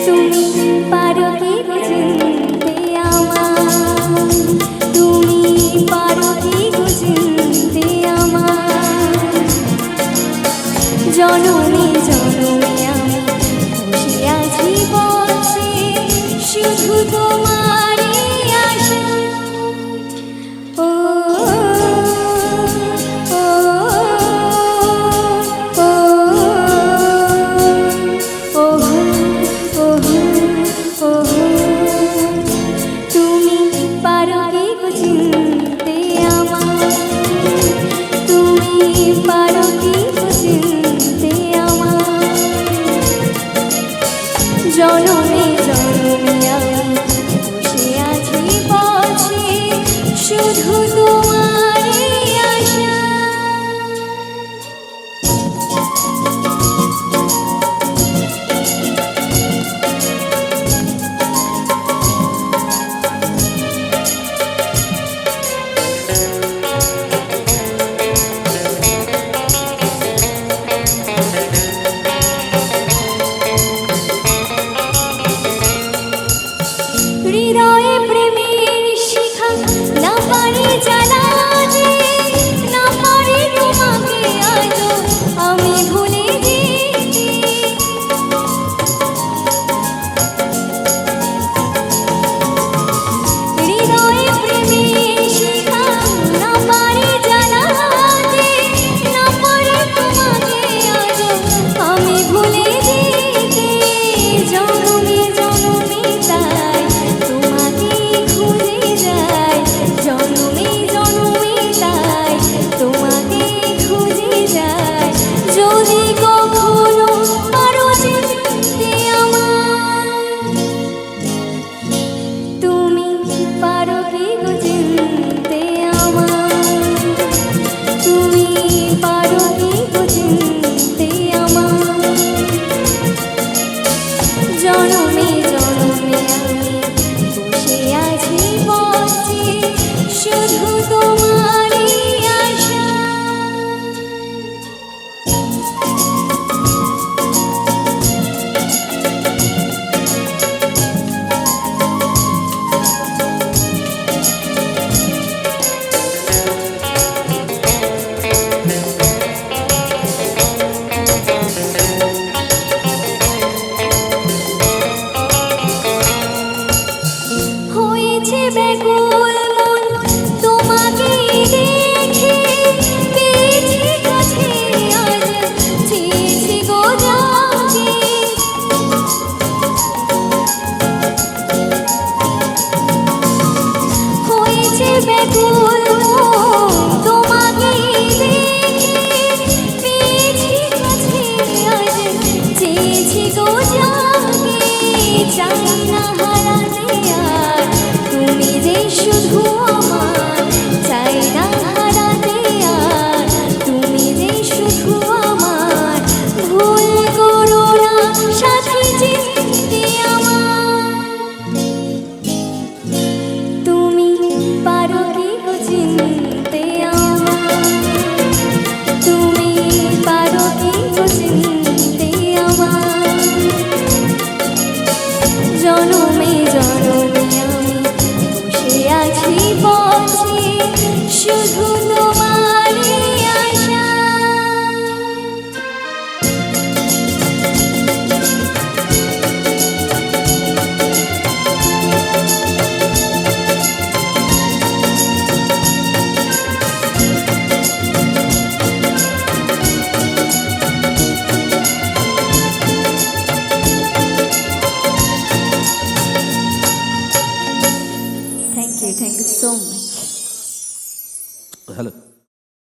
তুমি পারো কি বুঝতে আমার, তুমি পারো কি বুঝতে আমার। জনমে জনমে আমি বসে আছি বসে শুধু তোমারই আশা। ও তুমি পারো কি বুঝতে আমার, তুমি পারো কি বুঝতে আমার। জনমে জনমে আমি বসে আছি বসে শুধু তোমারই আশা। হৃদয়ে প্রেমের শিখা না পারি জ্বালাতে, না পারি তোমাকে আজও আমি ভুলে যেতে। হৃদয়ে প্রেমের শিখা না পারি জ্বালাতে, না পারি তোমাকে আজও আমি ভুলে যেতে। জনমে জনমে তাই তোমাকে খুঁজে যাই, জনমে জনমে তাই তোমাকে খুঁজে যাই। যদি কখনো পারো চিনতে আমার, তুমি পারো কি চিনতে আমার, তুমি পারো কি চিনতে আমার। জনমে জনমে আমি বসে আছি বসে শুধু তোমারই আশা। হয়েছে ব্যাকুল মন তোমাকে দেখে, পেয়েছি কাছে আজ চেয়েছি গো যাকে। হয়েছে ব্যাকুল মন তোমাকে দেখে, পেয়েছি কাছে আজ চেয়েছি গো যাকে। চাই না হারাতে আর তুমি যে শুধু আমার, চাই না হারাতে আর তুমি যে শুধু আমার। ভুল করো না সাথী চিনতে আমার, তুমি পারো কি চিনতে আমার, তুমি পারো কি চিনতে আমার। জনমে জনমে আমি বসে আছি বসে শুধু তোমারই আশা। Thank you so much. Hello.